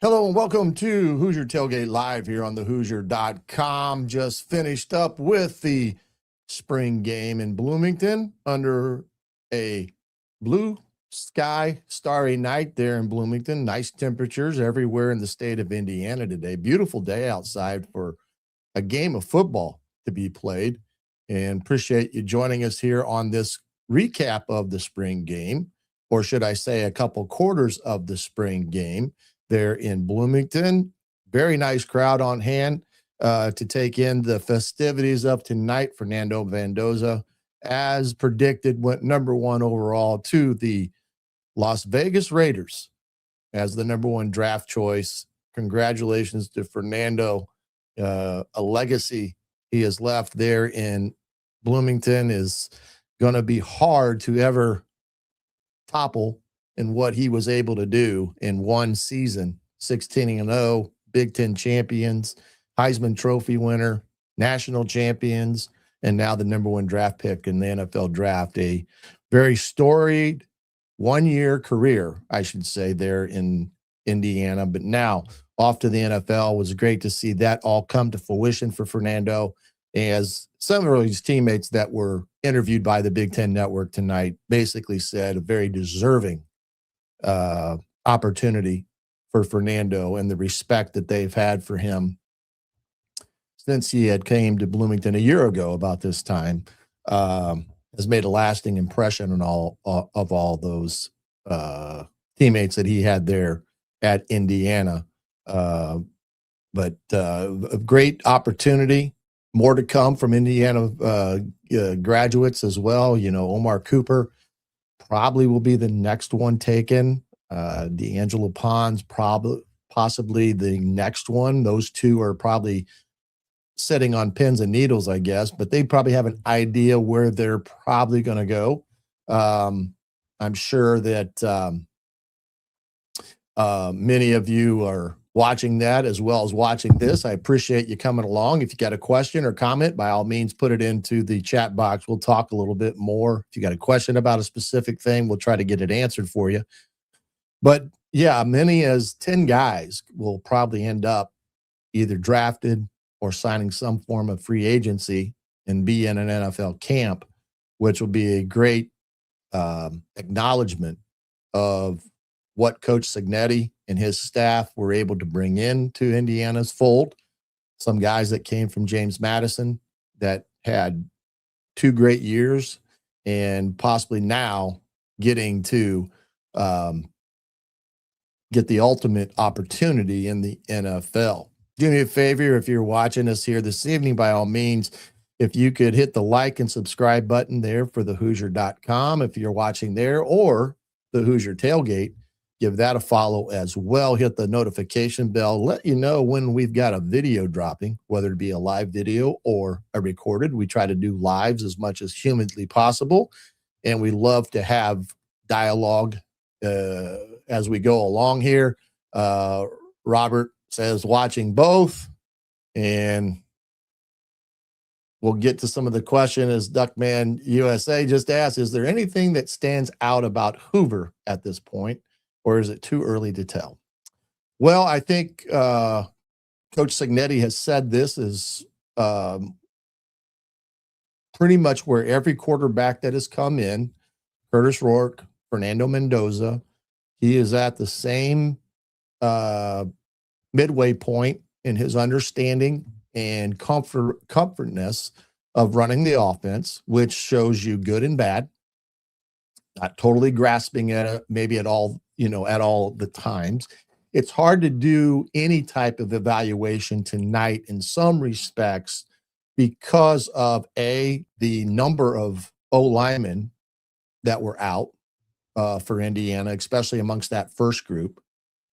Hello and welcome to Hoosier Tailgate Live here on the Hoosier.com. Just finished up with the spring game in Bloomington under a blue sky, starry night there in Bloomington. Nice temperatures everywhere in the state of Indiana today. Beautiful day outside for a game of football to be played. And appreciate you joining us here on this recap of the spring game, or should I say a couple quarters of the spring game there in Bloomington. Very nice crowd on hand to take in the festivities of tonight. Fernando Mendoza, as predicted, went number one overall to the Las Vegas Raiders as the number one draft choice. Congratulations to Fernando. A legacy he has left there in Bloomington is going to be hard to ever topple in what he was able to do in one season. 16-0, Big Ten champions, Heisman Trophy winner, national champions, and now the number one draft pick in the NFL draft. A very storied one-year career, I should say, there in Indiana. But now off to the NFL. It was great to see that all come to fruition for Fernando, as some of his teammates that were interviewed by the Big Ten Network tonight basically said a very deserving opportunity for Fernando and the respect that they've had for him since he had came to Bloomington a year ago about this time, has made a lasting impression on all those teammates that he had there at Indiana. But a great opportunity. More to come from Indiana graduates as well. You know, Omar Cooper probably will be the next one taken. D'Angelo Pons possibly the next one. Those two are probably sitting on pins and needles, I guess, but they probably have an idea where they're probably going to go. I'm sure that many of you are watching that as well as watching this. I appreciate you coming along. If you got a question or comment, by all means, put it into the chat box. We'll talk a little bit more. If you got a question about a specific thing, we'll try to get it answered for you. But yeah, many as 10 guys will probably end up either drafted or signing some form of free agency and be in an NFL camp, which will be a great acknowledgement of what Coach Cignetti and his staff were able to bring into Indiana's fold. Some guys that came from James Madison that had 2 great years and possibly now getting to get the ultimate opportunity in the NFL. Do me a favor, if you're watching us here this evening, by all means, if you could hit the like and subscribe button there for the Hoosier.com, if you're watching there, or the Hoosier Tailgate, give that a follow as well. Hit the notification bell, let you know when we've got a video dropping, whether it be a live video or a recorded. We try to do lives as much as humanly possible, and we love to have dialogue as we go along here. Robert says watching both, and we'll get to some of the question as Duckman USA just asked, is there anything that stands out about Hoover at this point, or is it too early to tell? Well, I think Coach Cignetti has said this is pretty much where every quarterback that has come in, Curtis Rourke, Fernando Mendoza, he is at the same midway point in his understanding and comfortness of running the offense, which shows you good and bad. Not totally grasping at it, maybe at all, at all the times. It's hard to do any type of evaluation tonight in some respects because of the number of O-linemen that were out for Indiana, especially amongst that first group.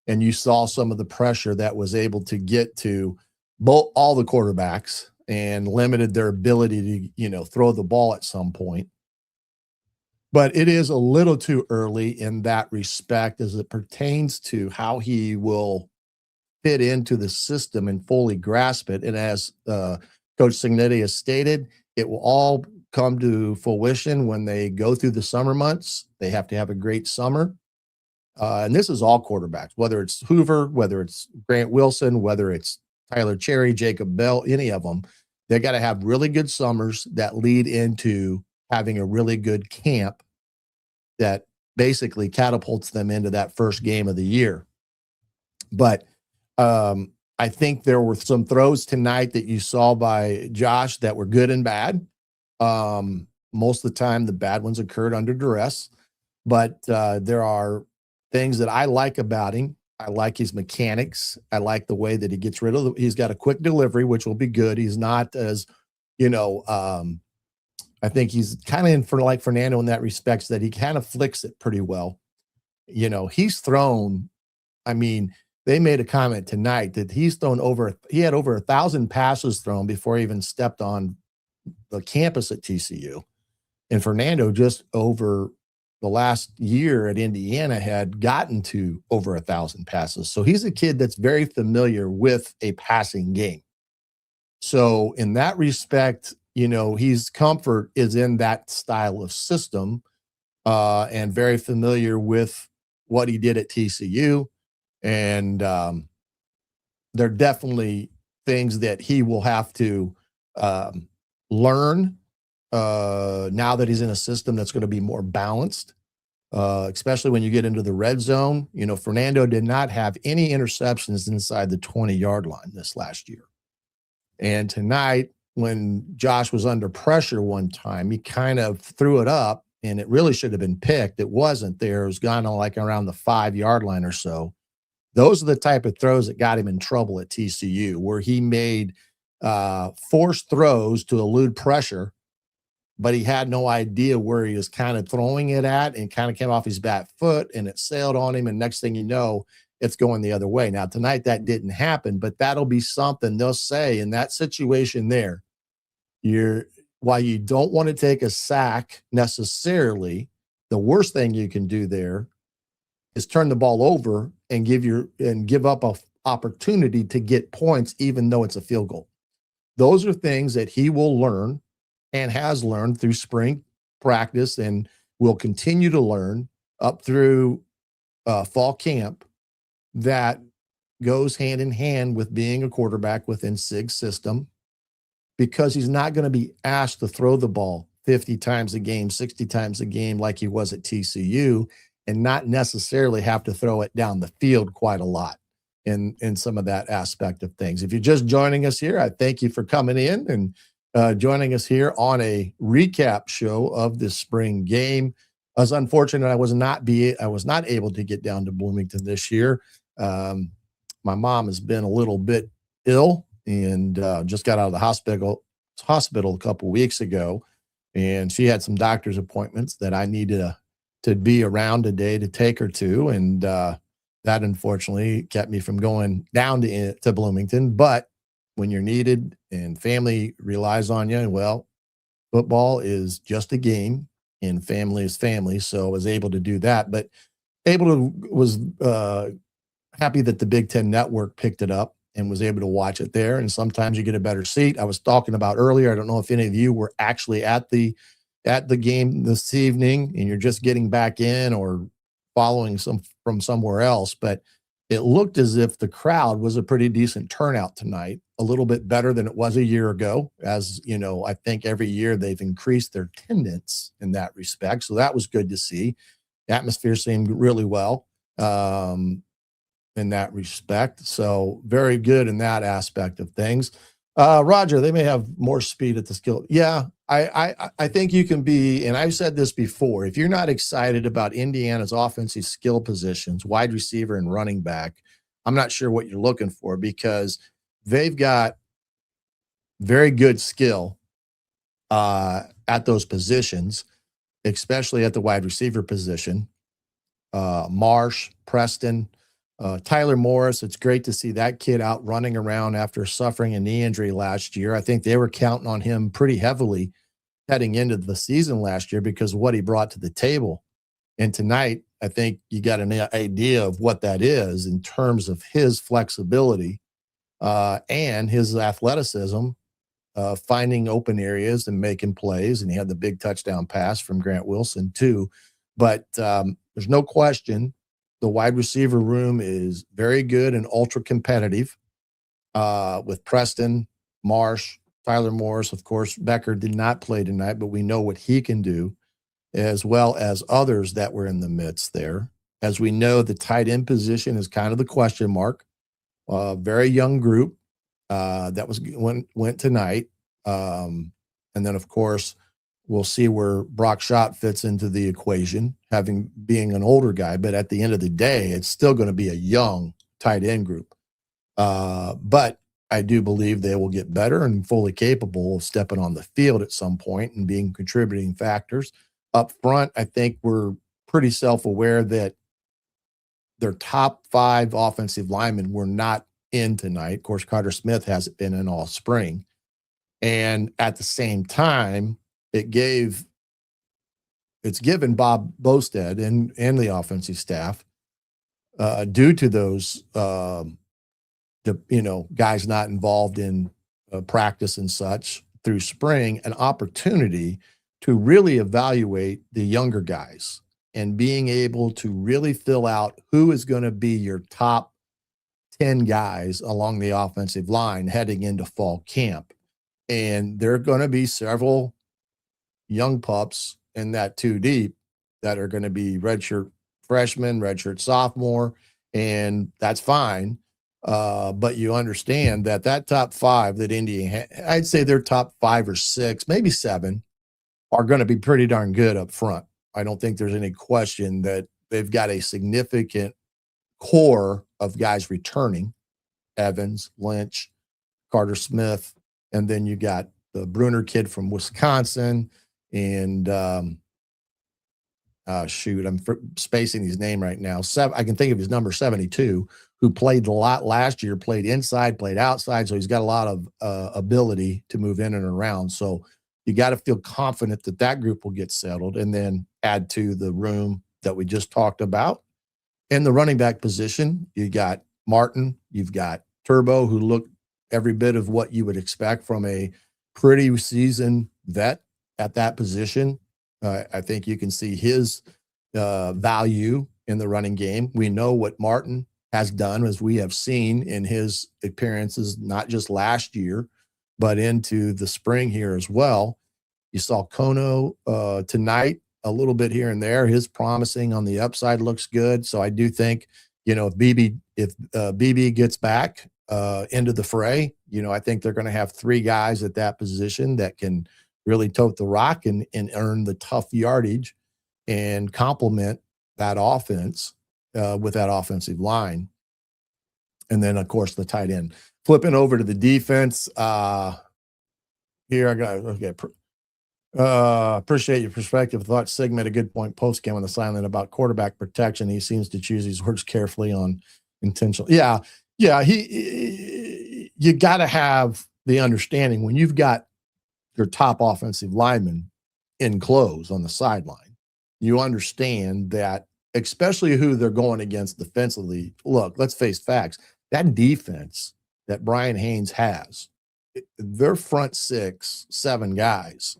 And you saw some of the pressure that was able to get to all the quarterbacks and limited their ability to, throw the ball at some point. But it is a little too early in that respect as it pertains to how he will fit into the system and fully grasp it. And as Coach Cignetti has stated, it will all come to fruition when they go through the summer months. They have to have a great summer. and this is all quarterbacks, whether it's Hoover, whether it's Grant Wilson, whether it's Tyler Cherry, Jacob Bell, any of them, they got to have really good summers that lead into having a really good camp that basically catapults them into that first game of the year. But I think there were some throws tonight that you saw by Josh that were good and bad. Most of the time, the bad ones occurred under duress, but there are things that I like about him. I like his mechanics. I like the way that he gets rid of he's got a quick delivery, which will be good. He's not as, I think he's kind of in for like Fernando in that respect, that he kind of flicks it pretty well. He's thrown, I mean, they made a comment tonight that he had over 1,000 passes thrown before he even stepped on the campus at TCU. And Fernando just over the last year at Indiana had gotten to over 1,000 passes. So he's a kid that's very familiar with a passing game. So in that respect, his comfort is in that style of system, and very familiar with what he did at TCU. And there are definitely things that he will have to learn now that he's in a system that's going to be more balanced, especially when you get into the red zone. Fernando did not have any interceptions inside the 20-yard line this last year. And tonight, when Josh was under pressure one time, he kind of threw it up, and it really should have been picked. It wasn't there. It was gone like around the 5-yard line or so. Those are the type of throws that got him in trouble at TCU, where he made forced throws to elude pressure, but he had no idea where he was kind of throwing it at, and kind of came off his back foot, and it sailed on him, and next thing you know, it's going the other way. Now, tonight that didn't happen, but that'll be something they'll say in that situation there. While you don't want to take a sack necessarily, the worst thing you can do there is turn the ball over and give up an opportunity to get points, even though it's a field goal. Those are things that he will learn and has learned through spring practice, and will continue to learn up through fall camp, that goes hand in hand with being a quarterback within SIG's system, because he's not going to be asked to throw the ball 50 times a game, 60 times a game like he was at TCU, and not necessarily have to throw it down the field quite a lot in some of that aspect of things. If you're just joining us here, I thank you for coming in and joining us here on a recap show of this spring game. I was unfortunate I was not able to get down to Bloomington this year. My mom has been a little bit ill, and just got out of the hospital a couple weeks ago, and she had some doctor's appointments that I needed to be around today to take her to, and that unfortunately kept me from going down to Bloomington. But when you're needed and family relies on you, well, football is just a game and family is family. So I was able to do that, but was happy that the Big Ten Network picked it up and was able to watch it there. And sometimes you get a better seat. I was talking about earlier, I don't know if any of you were actually at the game this evening and you're just getting back in or following from somewhere else, but it looked as if the crowd was a pretty decent turnout tonight, a little bit better than it was a year ago. As you know, I think every year they've increased their attendance in that respect. So that was good to see. The atmosphere seemed really well in that respect. So very good in that aspect of things. Roger, they may have more speed at the skill. Yeah, I think you can be, and I've said this before, if you're not excited about Indiana's offensive skill positions, wide receiver and running back, I'm not sure what you're looking for, because they've got very good skill at those positions, especially at the wide receiver position. Marsh, Preston, Tyler Morris, it's great to see that kid out running around after suffering a knee injury last year. I think they were counting on him pretty heavily heading into the season last year because of what he brought to the table. And tonight, I think you got an idea of what that is in terms of his flexibility and his athleticism, finding open areas and making plays. And he had the big touchdown pass from Grant Wilson too. But there's no question The wide receiver room is very good and ultra competitive with Preston, Marsh, Tyler Morris. Of course, Becker did not play tonight, but we know what he can do, as well as others that were in the midst there. As we know, the tight end position is kind of the question mark. Very young group that went tonight. And then, of course, we'll see where Brock Schott fits into the equation, being an older guy. But at the end of the day, it's still going to be a young tight end group. But I do believe they will get better and fully capable of stepping on the field at some point and being contributing factors. Up front, I think we're pretty self-aware that their top 5 offensive linemen were not in tonight. Of course, Carter Smith hasn't been in all spring. And at the same time, it's given Bob Bosted and the offensive staff, due to those guys not involved in practice and such through spring, an opportunity to really evaluate the younger guys and being able to really fill out who is going to be your top 10 guys along the offensive line heading into fall camp. And there are going to be several young pups in that 2 deep that are going to be redshirt freshmen, redshirt sophomore, and that's fine. But you understand that top 5 that Indy, I'd say their top 5 or 6, maybe 7, are going to be pretty darn good up front. I don't think there's any question that they've got a significant core of guys returning: Evans, Lynch, Carter Smith, and then you got the Bruner kid from Wisconsin, and I'm spacing his name right now. I can think of his number, 72, who played a lot last year, played inside, played outside, so he's got a lot of ability to move in and around. So you got to feel confident that group will get settled, and then add to the room that we just talked about. In the running back position, you got Martin, you've got Turbo, who looked every bit of what you would expect from a pretty seasoned vet at that position. I think you can see his value in the running game. We know what Martin has done, as we have seen in his appearances, not just last year, but into the spring here as well. You saw Kono tonight, a little bit here and there. His promising on the upside looks good. So I do think, if BB gets back into the fray, I think they're going to have 3 guys at that position that can really tote the rock and earn the tough yardage and complement that offense with that offensive line. And then, of course, the tight end. Flipping over to the defense, here I got, appreciate your perspective. Thought Sig made a good point post-game on the sideline about quarterback protection. He seems to choose his words carefully on intentional. Yeah. You got to have the understanding when you've got your top offensive lineman in close on the sideline, you understand that, especially who they're going against defensively. Look, let's face facts. That defense that Brian Haynes has, their front 6, 7 guys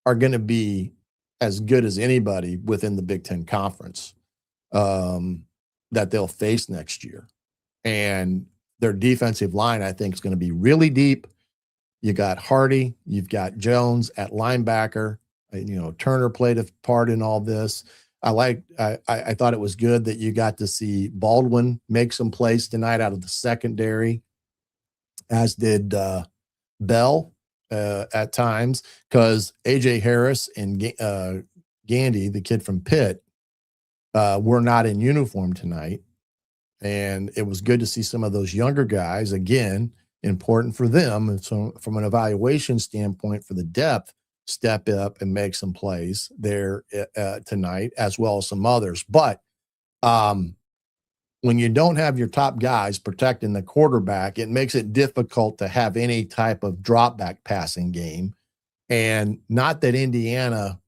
are going to be as good as anybody within the Big Ten Conference that they'll face next year. And their defensive line, I think, is going to be really deep. You got Hardy, you've got Jones at linebacker. Turner played a part in all this. I thought it was good that you got to see Baldwin make some plays tonight out of the secondary, as did Bell at times, because A.J. Harris and Gandy, the kid from Pitt, were not in uniform tonight. And it was good to see some of those younger guys, again, important for them. And so from an evaluation standpoint for the depth, step up and make some plays there tonight, as well as some others. But when you don't have your top guys protecting the quarterback, it makes it difficult to have any type of drop back passing game. And not that Indiana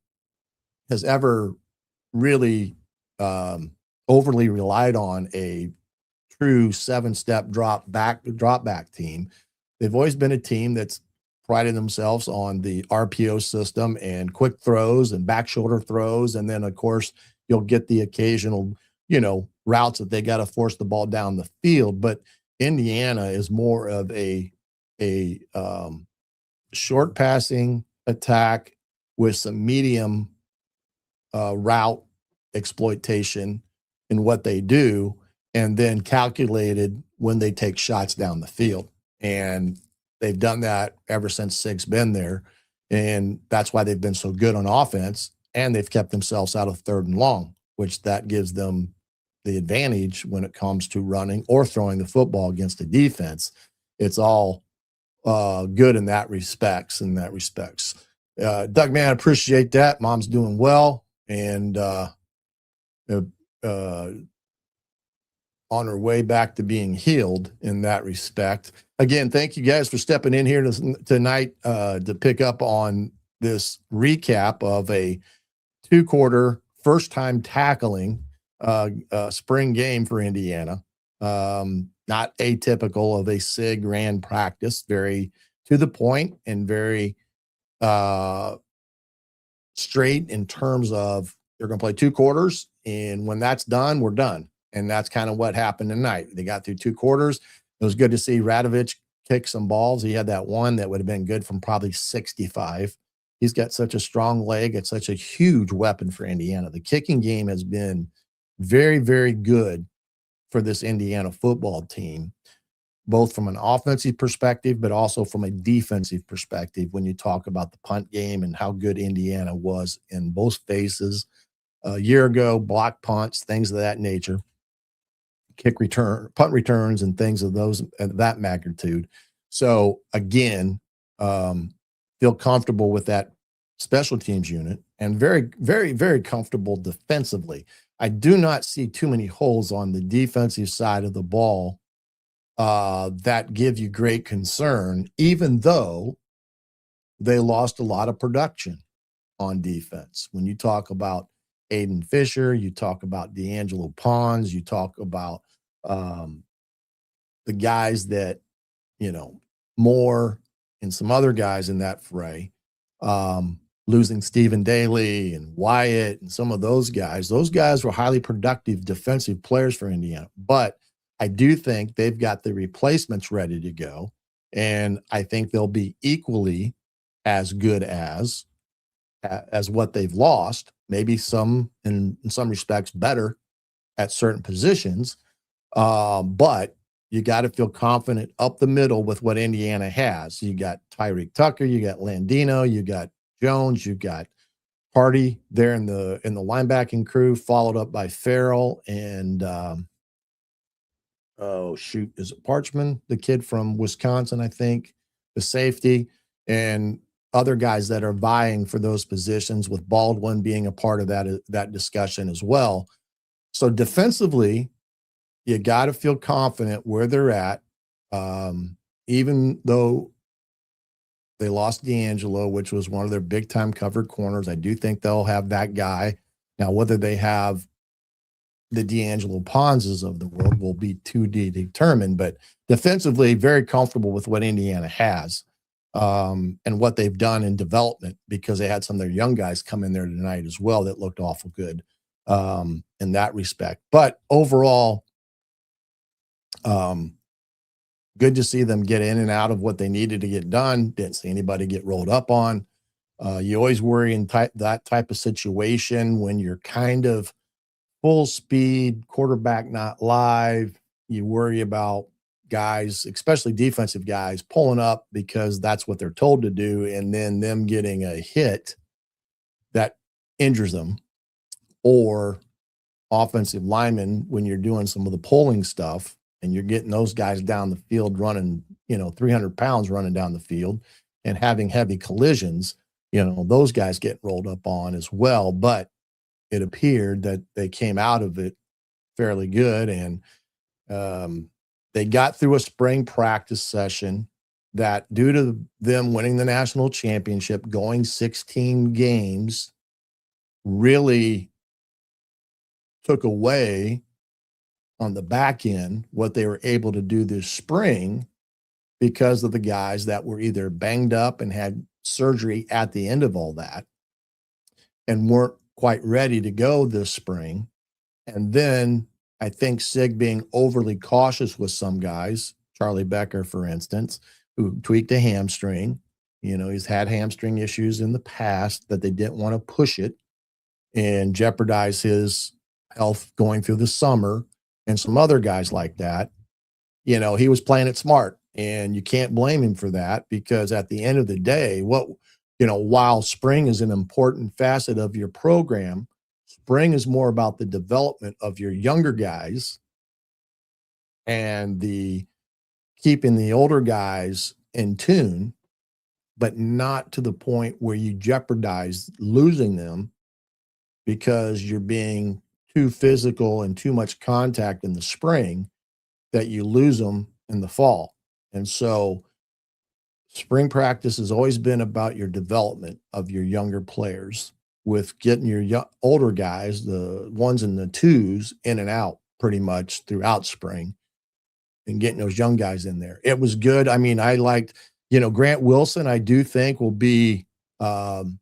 has ever really overly relied on a true 7-step drop back team. They've always been a team that's prided themselves on the RPO system and quick throws and back shoulder throws. And then, of course, you'll get the occasional, routes that they got to force the ball down the field. But Indiana is more of a short passing attack with some medium route exploitation in what they do, and then calculated when they take shots down the field. And they've done that ever since Sig's been there. And that's why they've been so good on offense, and they've kept themselves out of 3rd and long, which that gives them the advantage when it comes to running or throwing the football against the defense. It's all good in that respects. Doug, man, I appreciate that. Mom's doing well, and on her way back to being healed in that respect. Again, thank you guys for stepping in here tonight to pick up on this recap of a 2-quarter first-time tackling spring game for Indiana. Not atypical of a SIG ran practice, very to the point and very straight in terms of they're going to play 2 quarters, and when that's done, we're done. And that's kind of what happened tonight. They got through 2 quarters. It was good to see Radovich kick some balls. He had that one that would have been good from probably 65. He's got such a strong leg. It's such a huge weapon for Indiana. The kicking game has been very, very good for this Indiana football team, both from an offensive perspective, but also from a defensive perspective when you talk about the punt game and how good Indiana was in both phases. A year ago, block punts, things of that nature, punt returns, and things of that magnitude. So again, feel comfortable with that special teams unit, and very, very, very comfortable defensively. I do not see too many holes on the defensive side of the ball that give you great concern, even though they lost a lot of production on defense. When you talk about Aiden Fisher, you talk about D'Angelo Pons, you talk about the guys that, Moore and some other guys in that fray, losing Stephen Daly and Wyatt and some of those guys were highly productive defensive players for Indiana. But I do think they've got the replacements ready to go, and I think they'll be equally as good as what they've lost, maybe some in some respects better at certain positions. But you got to feel confident up the middle with what Indiana has. You got Tyreek Tucker, you got Landino, you got Jones, you got Hardy there in the linebacking crew, followed up by Farrell and is it Parchman, the kid from Wisconsin, I think, the safety, and other guys that are vying for those positions, with Baldwin being a part of that discussion as well. So defensively, you got to feel confident where they're at, even though they lost D'Angelo, which was one of their big-time covered corners. I do think they'll have that guy. Now, whether they have the D'Angelo Ponses of the world will be to be determined, but defensively, very comfortable with what Indiana has and what they've done in development, because they had some of their young guys come in there tonight as well that looked awful good in that respect. But overall, good to see them get in and out of what they needed to get done. Didn't see anybody get rolled up on. You always worry in that type of situation when you're kind of full speed, quarterback not live. You worry about guys, especially defensive guys, pulling up because that's what they're told to do, and then them getting a hit that injures them, or offensive linemen when you're doing some of the pulling stuff and you're getting those guys down the field running, 300 pounds running down the field and having heavy collisions, those guys get rolled up on as well. But it appeared that they came out of it fairly good, and they got through a spring practice session that, due to them winning the national championship, going 16 games, really took away on the back end what they were able to do this spring, because of the guys that were either banged up and had surgery at the end of all that and weren't quite ready to go this spring, And then I think Sig being overly cautious with some guys, Charlie Becker, for instance, who tweaked a hamstring. He's had hamstring issues in the past that they didn't want to push it and jeopardize his health going through the summer, and some other guys like that. He was playing it smart, and you can't blame him for that, because at the end of the day, while spring is an important facet of your program, spring is more about the development of your younger guys and the keeping the older guys in tune, but not to the point where you jeopardize losing them because you're being too physical and too much contact in the spring that you lose them in the fall. And so spring practice has always been about your development of your younger players, with getting your older guys, the ones in the twos, in and out pretty much throughout spring, and getting those young guys in there. It was good. I mean, I liked, Grant Wilson, I do think will be the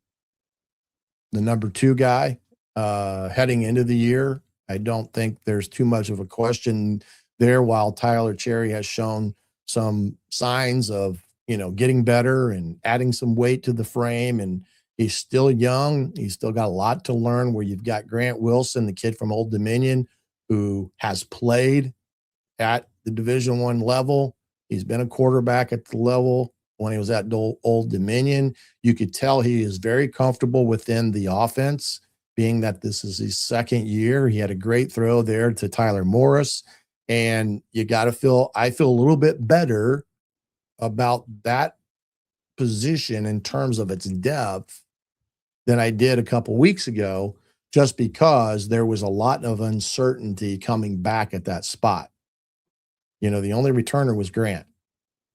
number 2 guy heading into the year. I don't think there's too much of a question there, while Tyler Cherry has shown some signs of, getting better and adding some weight to the frame. And he's still young. He's still got a lot to learn, where you've got Grant Wilson, the kid from Old Dominion, who has played at the Division I level. He's been a quarterback at the level when he was at Old Dominion. You could tell he is very comfortable within the offense, being that this is his second year. He had a great throw there to Tyler Morris. And I feel a little bit better about that position in terms of its depth than I did a couple weeks ago, just because there was a lot of uncertainty coming back at that spot. The only returner was Grant,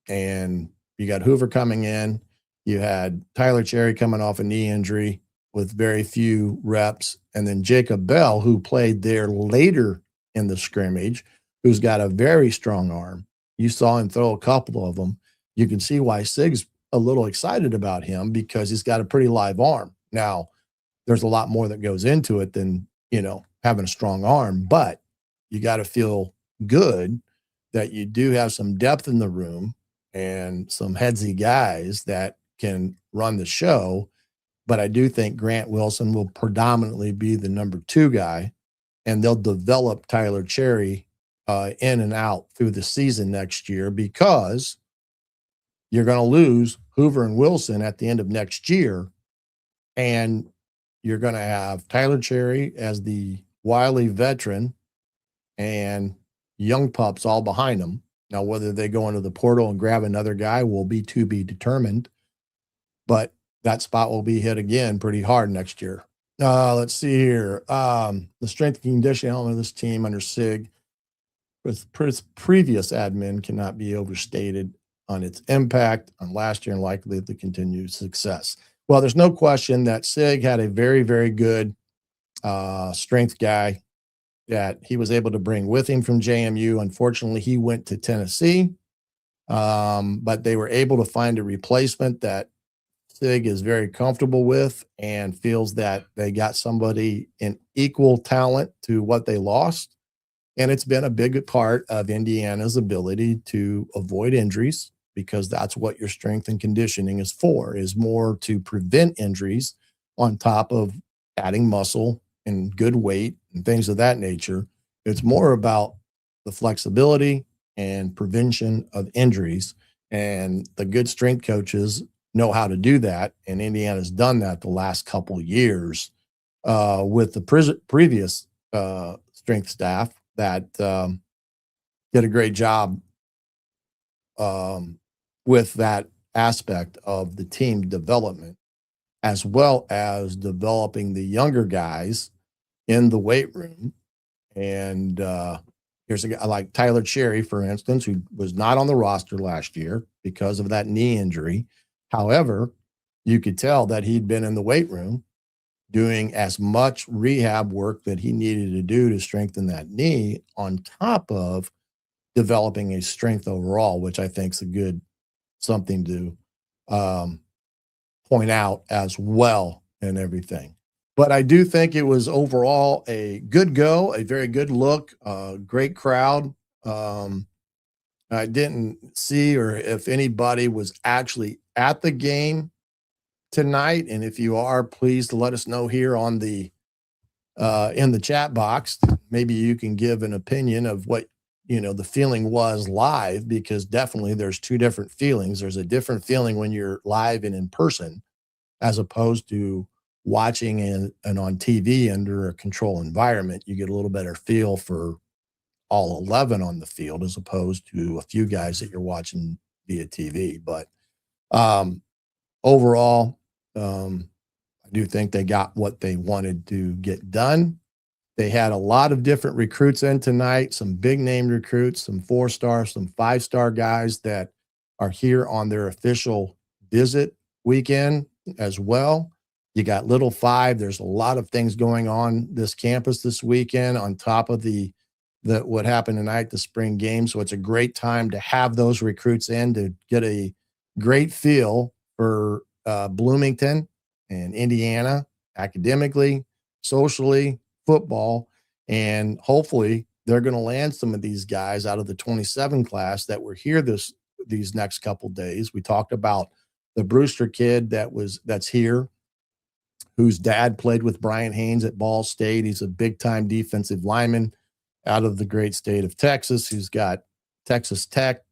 and you got Hoover coming in. You had Tyler Cherry coming off a knee injury with very few reps, and then Jacob Bell, who played there later in the scrimmage, who's got a very strong arm. You saw him throw a couple of them. You can see why Sig's a little excited about him, because he's got a pretty live arm. Now, there's a lot more that goes into it than, having a strong arm, but you got to feel good that you do have some depth in the room and some headsy guys that can run the show. But I do think Grant Wilson will predominantly be the number 2 guy, and they'll develop Tyler Cherry in and out through the season next year, because you're going to lose Hoover and Wilson at the end of next year, and you're going to have Tyler Cherry as the wily veteran and young pups all behind them. Now, whether they go into the portal and grab another guy will be to be determined, but that spot will be hit again pretty hard next year. Let's see here. The strength and conditioning element of this team under Sig with previous admin cannot be overstated on its impact on last year and likely the continued success. Well, there's no question that Sig had a very, very good strength guy that he was able to bring with him from JMU. Unfortunately, he went to Tennessee, but they were able to find a replacement that Sig is very comfortable with, and feels that they got somebody in equal talent to what they lost. And it's been a big part of Indiana's ability to avoid injuries, because that's what your strength and conditioning is for, is more to prevent injuries on top of adding muscle and good weight and things of that nature. It's more about the flexibility and prevention of injuries. And the good strength coaches know how to do that. And Indiana's done that the last couple of years with the previous strength staff that did a great job with that aspect of the team development, as well as developing the younger guys in the weight room. And here's a guy like Tyler Cherry, for instance, who was not on the roster last year because of that knee injury. However, you could tell that he'd been in the weight room doing as much rehab work that he needed to do to strengthen that knee, on top of developing a strength overall, which I think is a good something to point out as well and everything. But I do think it was overall a good go, a very good look, great crowd. Um, I didn't see or if anybody was actually at the game tonight, and if you are, please let us know here on the in the chat box. Maybe you can give an opinion of what the feeling was live, because definitely there's two different feelings. There's a different feeling when you're live and in person, as opposed to watching and on TV under a control environment. You get a little better feel for all 11 on the field as opposed to a few guys that you're watching via TV. But um, overall, I do think they got what they wanted to get done. They had a lot of different recruits in tonight, some big name recruits, some 4-star, some 5-star guys that are here on their official visit weekend as well. You got Little Five. There's a lot of things going on this campus this weekend on top of the what happened tonight, the spring game. So it's a great time to have those recruits in to get a great feel for Bloomington and Indiana academically, socially, football, and hopefully they're going to land some of these guys out of the 27 class that were here these next couple days. We talked about the Brewster kid that's here, whose dad played with Brian Haynes at Ball State. He's a big-time defensive lineman out of the great state of Texas, who's got Texas Tech,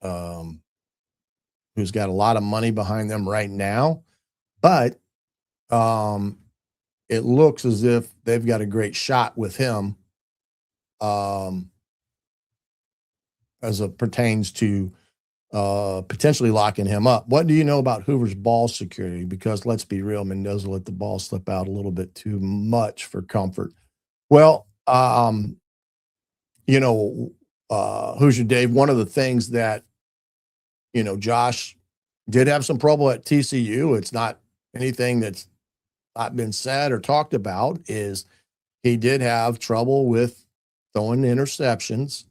who's got a lot of money behind them right now. But it looks as if they've got a great shot with him as it pertains to potentially locking him up. What do you know about Hoover's ball security? Because let's be real, Mendoza let the ball slip out a little bit too much for comfort. Well, Hoosier Dave, one of the things that, Josh did have some trouble at TCU. It's not anything that's not been said or talked about, is he did have trouble with throwing interceptions,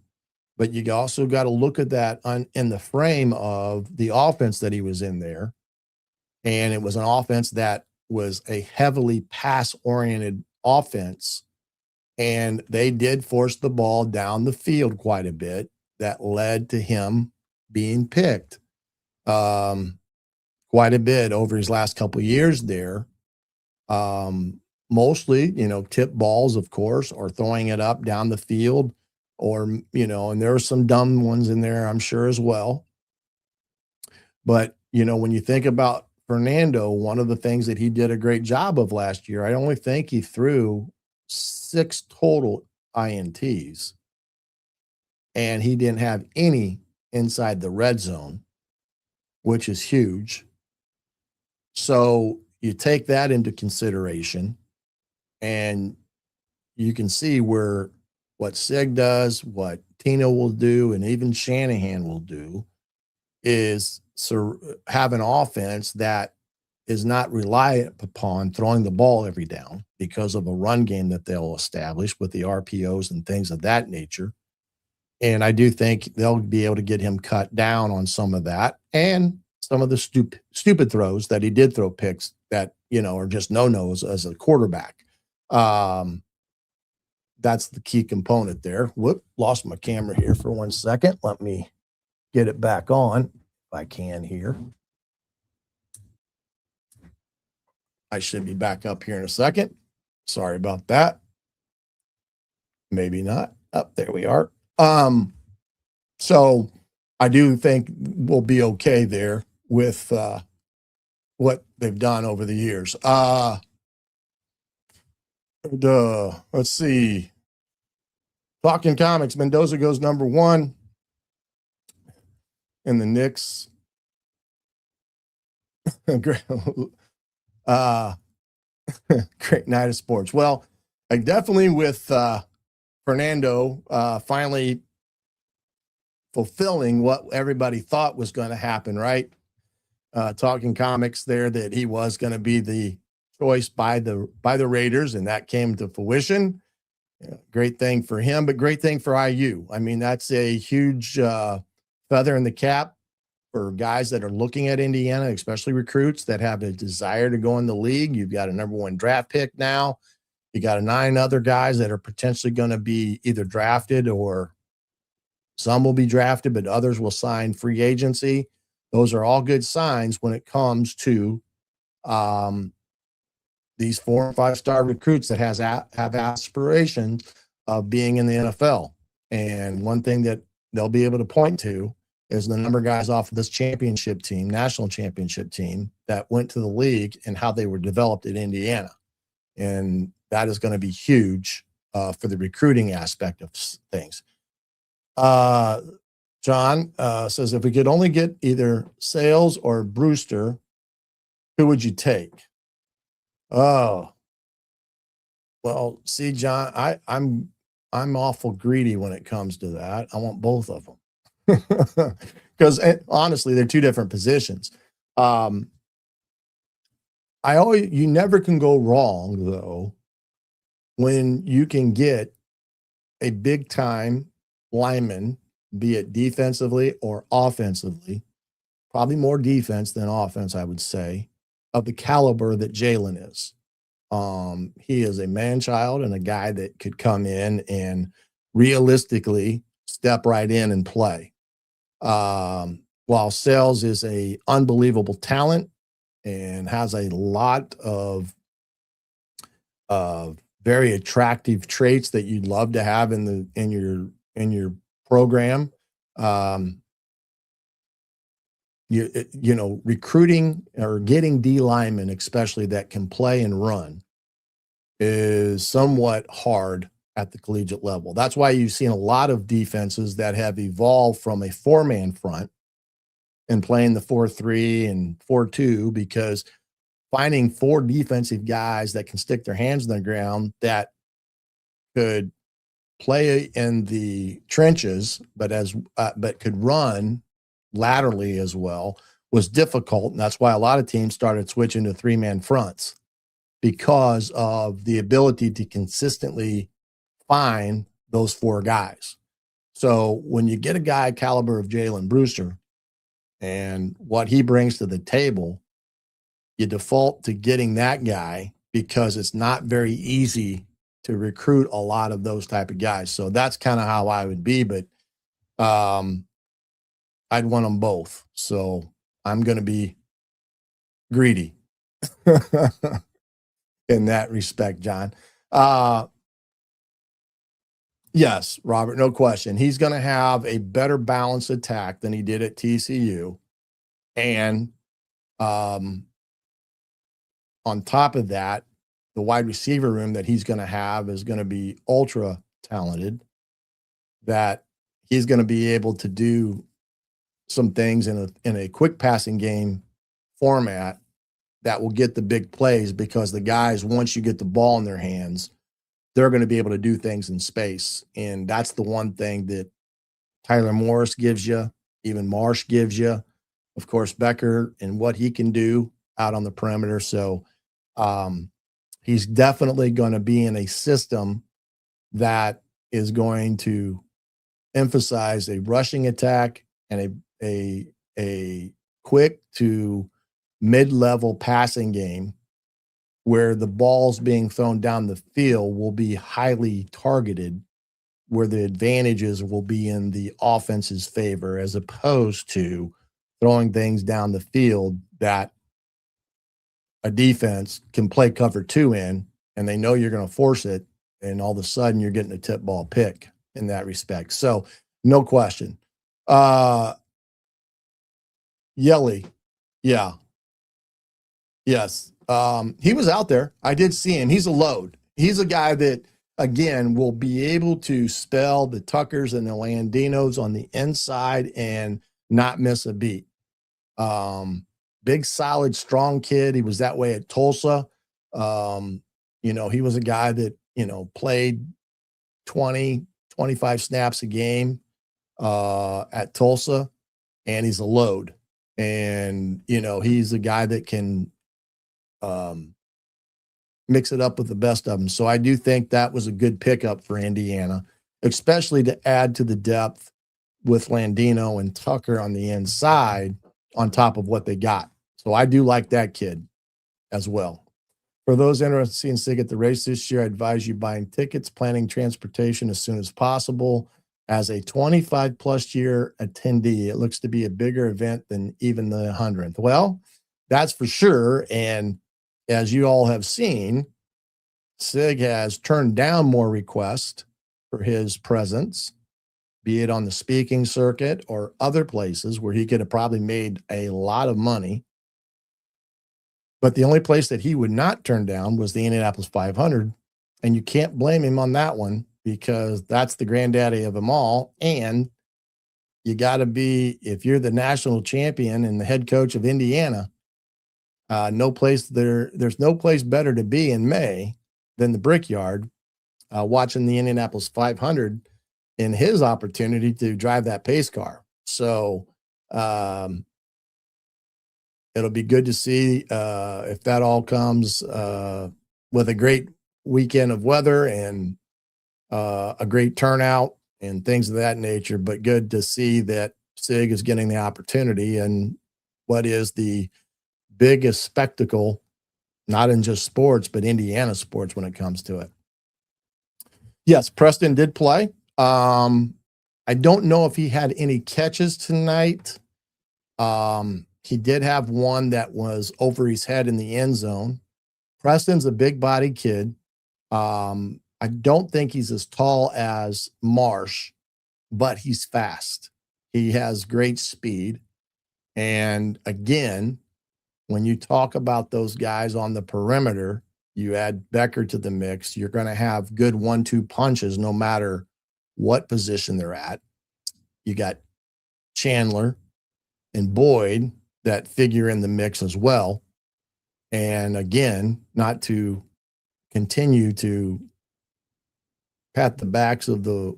but you also got to look at that in the frame of the offense that he was in there. And it was an offense that was a heavily pass-oriented offense, and they did force the ball down the field quite a bit. That led to him being picked quite a bit over his last couple of years there. Mostly, tip balls, of course, or throwing it up down the field, or, and there are some dumb ones in there, I'm sure, as well. But, when you think about Fernando, one of the things that he did a great job of last year, I only think he threw 6 total INTs, and he didn't have any inside the red zone, which is huge. So you take that into consideration, and you can see what Sig does, what Tino will do, and even Shanahan will do, is have an offense that is not reliant upon throwing the ball every down because of a run game that they'll establish with the RPOs and things of that nature. And I do think they'll be able to get him cut down on some of that, and some of the stupid throws that he did throw picks that, are just no-nos as a quarterback. That's the key component there. Whoop, lost my camera here for 1 second. Let me get it back on if I can here. I should be back up here in a second. Sorry about that. Maybe not. Up there we are. So I do think we'll be okay there with what they've done over the years. Let's see. Talking comics, Mendoza goes number 1 in the Knicks. Great night of sports. Well, definitely with Fernando finally fulfilling what everybody thought was going to happen, right? Talking comics there, that he was going to be the choice by the Raiders, and that came to fruition. Great thing for him, but great thing for IU. I mean, that's a huge feather in the cap for guys that are looking at Indiana, especially recruits that have a desire to go in the league. You've got a number 1 draft pick now. You got 9 other guys that are potentially going to be either drafted, or some will be drafted, but others will sign free agency. Those are all good signs when it comes to these 4 and 5-star recruits that have aspirations of being in the NFL. And one thing that they'll be able to point to is the number of guys off of this championship team, national championship team, that went to the league and how they were developed at Indiana. And that is going to be huge for the recruiting aspect of things. John says, if we could only get either Sales or Brewster, who would you take? Oh, well, see, John, I'm awful greedy when it comes to that. I want both of them because honestly, they're 2 different positions. You never can go wrong though when you can get a big time lineman, be it defensively or offensively, probably more defense than offense, I would say, of the caliber that Jalen is. He is a man-child and a guy that could come in and realistically step right in and play. While Sales is a unbelievable talent and has a lot of very attractive traits that you'd love to have in your program. Recruiting or getting D linemen, especially that can play and run, is somewhat hard at the collegiate level. That's why you've seen a lot of defenses that have evolved from a 4-man front and playing the 4-3 and 4-2, because finding 4 defensive guys that can stick their hands in the ground that could play in the trenches, but could run laterally as well, was difficult. And that's why a lot of teams started switching to 3-man fronts, because of the ability to consistently find those 4 guys. So when you get a guy caliber of Jalen Brewster and what he brings to the table, you default to getting that guy because it's not very easy to recruit a lot of those type of guys. So that's kind of how I would be, but I'd want them both. So I'm going to be greedy in that respect, John. Yes, Robert, no question. He's going to have a better balanced attack than he did at TCU. And on top of that, the wide receiver room that he's going to have is going to be ultra talented, that he's going to be able to do some things in a quick passing game format that will get the big plays, because the guys, once you get the ball in their hands, they're going to be able to do things in space. And that's the one thing that Tyler Morris gives you, even Marsh gives you, of course, Becker and what he can do out on the perimeter. So he's definitely going to be in a system that is going to emphasize a rushing attack and a quick to mid-level passing game, where the balls being thrown down the field will be highly targeted, where the advantages will be in the offense's favor, as opposed to throwing things down the field that a defense can play cover 2 in, and they know you're going to force it, and all of a sudden you're getting a tip ball pick in that respect. So no question. Yelly. Yeah. Yes. He was out there. I did see him. He's a load. He's a guy that, again, will be able to spell the Tuckers and the Landinos on the inside and not miss a beat. Big, solid, strong kid. He was that way at Tulsa. He was a guy that, played 20, 25 snaps a game at Tulsa, and he's a load. And, he's a guy that can mix it up with the best of them. So I do think that was a good pickup for Indiana, especially to add to the depth with Landino and Tucker on the inside, on top of what they got. So I do like that kid as well. For those interested in seeing Sig at the race this year, I advise you buying tickets, planning transportation as soon as possible. As a 25-plus year attendee, it looks to be a bigger event than even the 100th. Well, that's for sure. And as you all have seen, Sig has turned down more requests for his presence, be it on the speaking circuit or other places where he could have probably made a lot of money. But the only place that he would not turn down was the Indianapolis 500. And you can't blame him on that one because that's the granddaddy of them all. And you got to be, if you're the national champion and the head coach of Indiana, there's no place better to be in May than the Brickyard, watching the Indianapolis 500 in his opportunity to drive that pace car. So, it'll be good to see if that all comes with a great weekend of weather and a great turnout and things of that nature. But good to see that Sig is getting the opportunity and what is the biggest spectacle, not in just sports, but Indiana sports when it comes to it. Yes, Preston did play. I don't know if he had any catches tonight. He did have one that was over his head in the end zone. Preston's a big body kid. I don't think he's as tall as Marsh, but he's fast. He has great speed. And again, when you talk about those guys on the perimeter, you add Becker to the mix, you're going to have good 1-2 punches no matter what position they're at. You got Chandler and Boyd that figure in the mix as well. And again, not to continue to pat the backs of the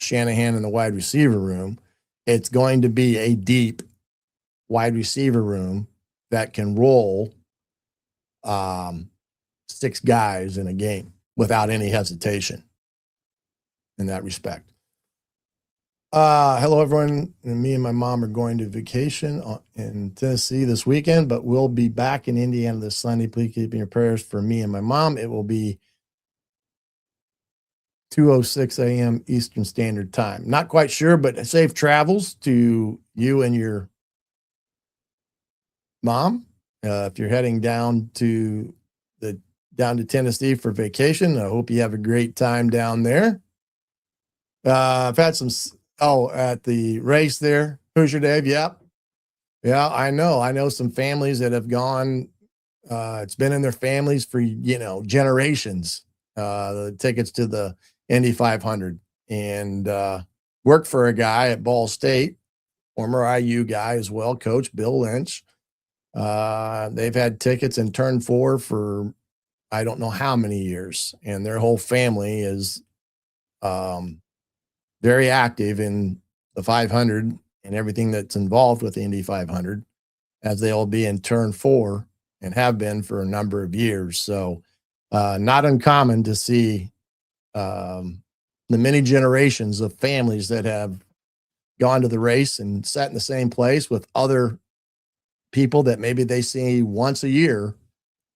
Shanahan in the wide receiver room, it's going to be a deep wide receiver room that can roll 6 guys in a game without any hesitation in that respect. Hello, everyone. And me and my mom are going to vacation in Tennessee this weekend, but we'll be back in Indiana this Sunday. Please keep in your prayers for me and my mom. It will be 2:06 a.m. Eastern Standard Time. Not quite sure, but safe travels to you and your mom. If you're heading down to Tennessee for vacation, I hope you have a great time down there. I've had some. At the race there, Hoosier Dave. Yep. Yeah, I know some families that have gone. It's been in their families for, generations, the tickets to the Indy 500, and worked for a guy at Ball State, former IU guy as well, Coach Bill Lynch. They've had tickets in turn 4 for I don't know how many years, and their whole family is very active in the 500 and everything that's involved with the Indy 500, as they'll be in turn 4 and have been for a number of years. So not uncommon to see the many generations of families that have gone to the race and sat in the same place with other people that maybe they see once a year,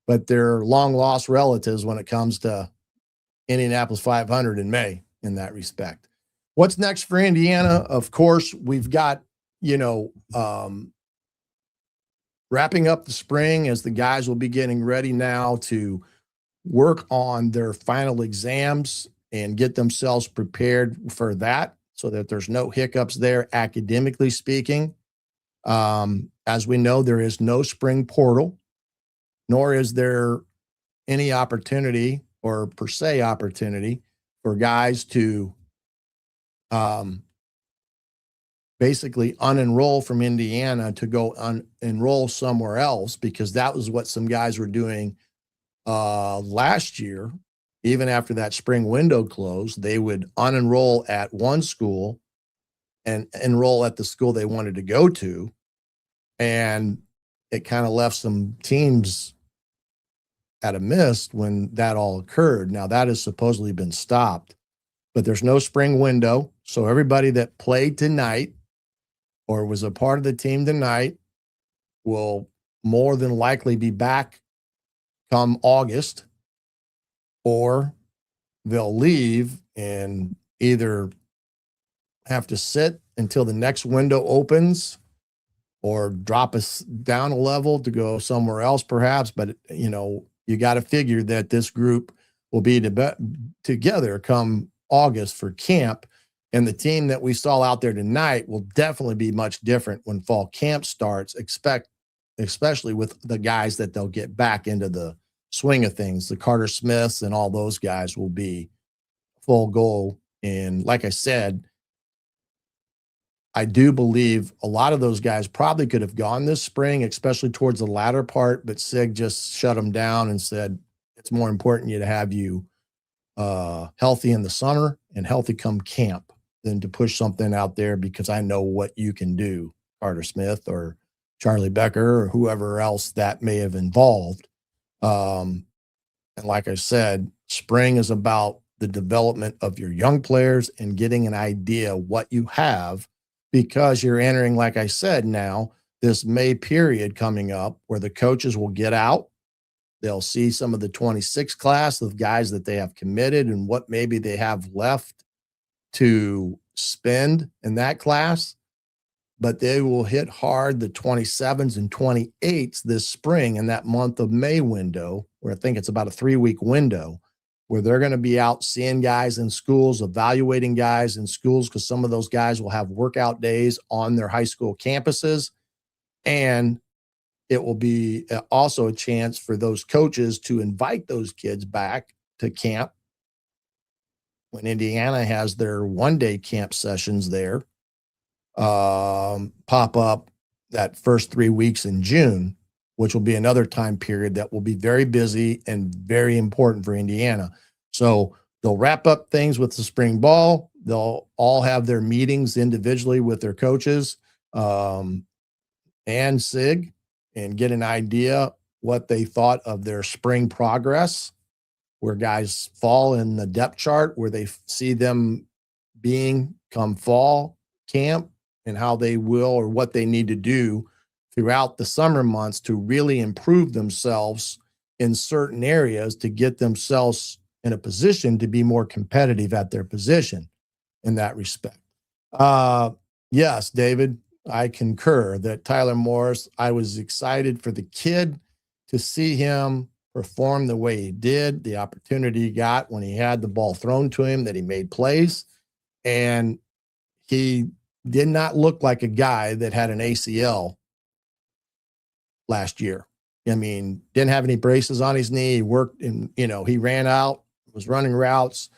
but they're long lost relatives when it comes to Indianapolis 500 in May in that respect. What's next for Indiana? Of course, we've got, wrapping up the spring as the guys will be getting ready now to work on their final exams and get themselves prepared for that so that there's no hiccups there, academically speaking. As we know, there is no spring portal, nor is there any opportunity or per se opportunity for guys to basically unenroll from Indiana to go enroll somewhere else, because that was what some guys were doing last year. Even after that spring window closed, they would unenroll at one school and enroll at the school they wanted to go to. And it kind of left some teams at a miss when that all occurred. Now that has supposedly been stopped, but there's no spring window. So everybody that played tonight or was a part of the team tonight will more than likely be back come August, or they'll leave and either have to sit until the next window opens or drop us down a level to go somewhere else perhaps. But, you got to figure that this group will be together come August for camp. And the team that we saw out there tonight will definitely be much different when fall camp starts, especially with the guys that they'll get back into the swing of things. The Carter Smiths and all those guys will be full goal. And like I said, I do believe a lot of those guys probably could have gone this spring, especially towards the latter part, but Sig just shut them down and said, it's more important to have you healthy in the summer and healthy come camp than to push something out there, because I know what you can do, Carter Smith or Charlie Becker or whoever else that may have involved. And like I said, spring is about the development of your young players and getting an idea what you have, because you're entering, like I said, now this May period coming up where the coaches will get out. They'll see some of the 26 class of guys that they have committed and what maybe they have left to spend in that class. But they will hit hard the 27s and 28s this spring in that month of May window, where I think it's about a 3-week window, where they're going to be out seeing guys in schools, evaluating guys in schools, because some of those guys will have workout days on their high school campuses. And it will be also a chance for those coaches to invite those kids back to camp when Indiana has their one-day camp sessions there. Pop up that first 3 weeks in June, which will be another time period that will be very busy and very important for Indiana. So they'll wrap up things with the spring ball. They'll all have their meetings individually with their coaches and SIG, and get an idea what they thought of their spring progress, where guys fall in the depth chart, where they see them being come fall camp, and how they will or what they need to do throughout the summer months to really improve themselves in certain areas to get themselves in a position to be more competitive at their position in that respect. Yes, David, I concur that Tyler Morris, I was excited for the kid to see him perform the way he did, the opportunity he got when he had the ball thrown to him, that he made plays. And he did not look like a guy that had an ACL last year. I mean, didn't have any braces on his knee. He worked and, he ran out, was running routes,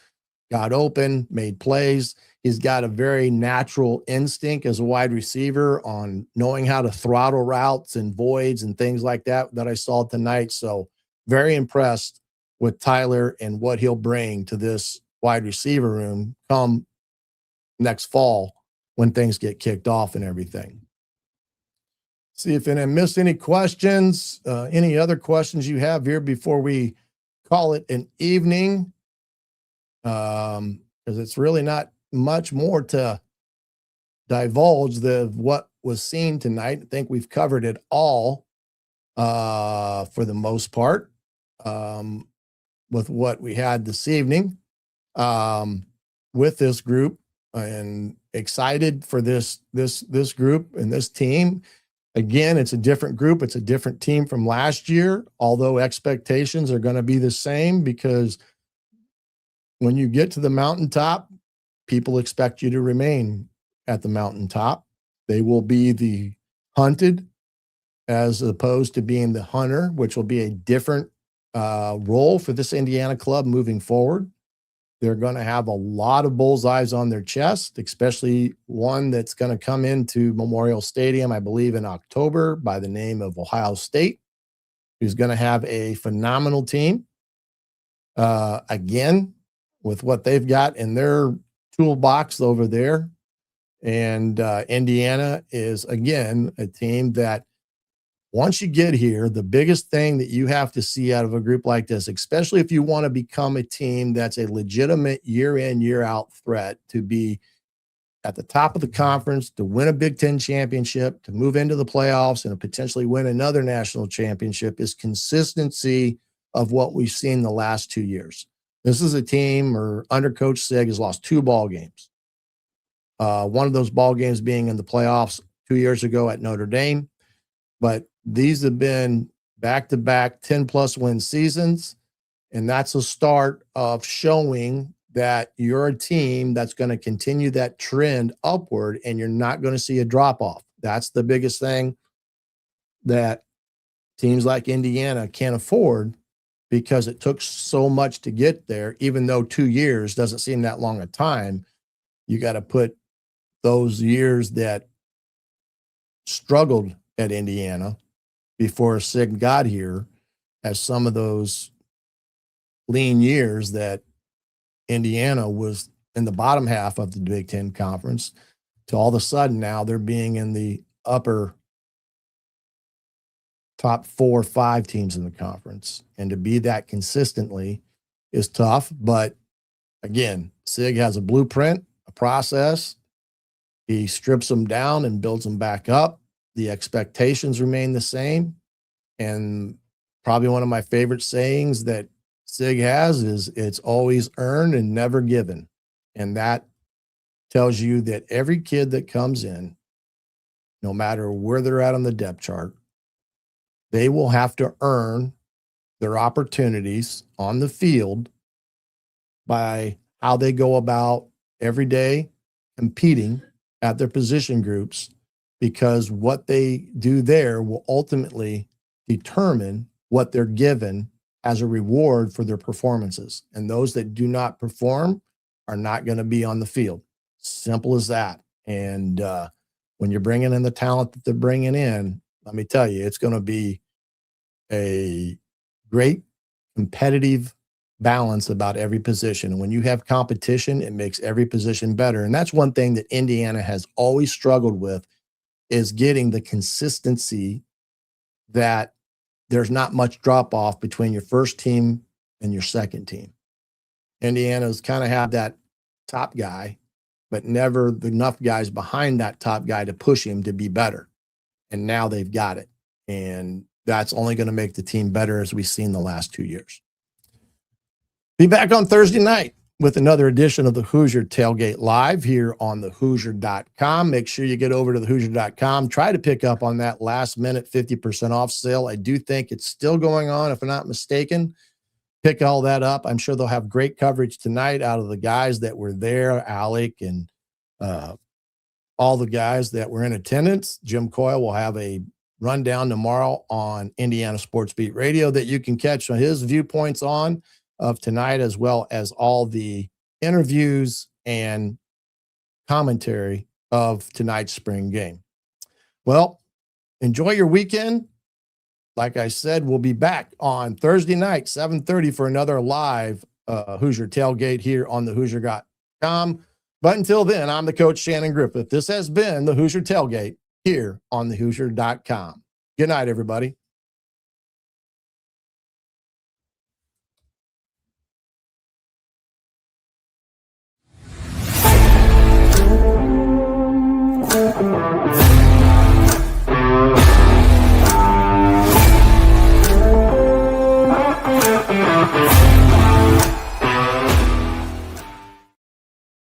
got open, made plays. He's got a very natural instinct as a wide receiver on knowing how to throttle routes and voids and things like that I saw tonight. So very impressed with Tyler and what he'll bring to this wide receiver room come next fall when things get kicked off and everything. See if I missed any questions, any other questions you have here before we call it an evening. Because it's really not much more to divulge what was seen tonight. I think we've covered it all for the most part with what we had this evening with this group, and excited for this group and this team. Again, it's a different group. It's a different team from last year, although expectations are going to be the same, because when you get to the mountaintop, people expect you to remain at the mountaintop. They will be the hunted as opposed to being the hunter, which will be a different role for this Indiana club moving forward. They're going to have a lot of bullseyes on their chest, especially one that's going to come into Memorial Stadium, I believe, in October, by the name of Ohio State, who's going to have a phenomenal team. Again, with what they've got in their toolbox over there. And Indiana is, again, a team that once you get here, the biggest thing that you have to see out of a group like this, especially if you want to become a team that's a legitimate year in, year out threat to be at the top of the conference, to win a Big Ten championship, to move into the playoffs, and to potentially win another national championship is consistency of what we've seen the last 2 years. This is a team, or under Coach Sig, has lost 2 ball games. One of those ball games being in the playoffs 2 years ago at Notre Dame. But these have been back-to-back 10-plus win seasons, and that's a start of showing that you're a team that's going to continue that trend upward, and you're not going to see a drop-off. That's the biggest thing that teams like Indiana can't afford, because it took so much to get there. Even though 2 years doesn't seem that long a time, you got to put those years that struggled at Indiana before Sig got here as some of those lean years that Indiana was in the bottom half of the Big Ten Conference, to all of a sudden now they're being in the upper top 4 or 5 teams in the conference. And to be that consistently is tough. But again, Sig has a blueprint, a process. He strips them down and builds them back up. The expectations remain the same. And probably one of my favorite sayings that Sig has is, it's always earned and never given. And that tells you that every kid that comes in, no matter where they're at on the depth chart, they will have to earn their opportunities on the field by how they go about every day competing at their position groups, because what they do there will ultimately determine what they're given as a reward for their performances. And those that do not perform are not going to be on the field. Simple as that. And when you're bringing in the talent that they're bringing in, let me tell you, it's going to be a great competitive balance about every position. And when you have competition, it makes every position better. And that's one thing that Indiana has always struggled with, is getting the consistency that there's not much drop off between your first team and your second team. Indiana's kind of have that top guy, but never enough guys behind that top guy to push him to be better. And now they've got it. And that's only going to make the team better, as we've seen the last 2 years. Be back on Thursday night with another edition of the Hoosier Tailgate Live here on thehoosier.com. Make sure you get over to thehoosier.com. Try to pick up on that last minute 50% off sale. I do think it's still going on, if I'm not mistaken. Pick all that up. I'm sure they'll have great coverage tonight out of the guys that were there, Alec and all the guys that were in attendance. Jim Coyle will have a rundown tomorrow on Indiana Sports Beat Radio that you can catch on his viewpoints on of tonight, as well as all the interviews and commentary of tonight's spring game. Well, enjoy your weekend. Like I said, we'll be back on Thursday night, 7:30 for another live Hoosier Tailgate here on thehoosier.com. But until then, I'm the coach, Shannon Griffith. This has been the Hoosier Tailgate here on thehoosier.com. Good night, everybody. Thank you.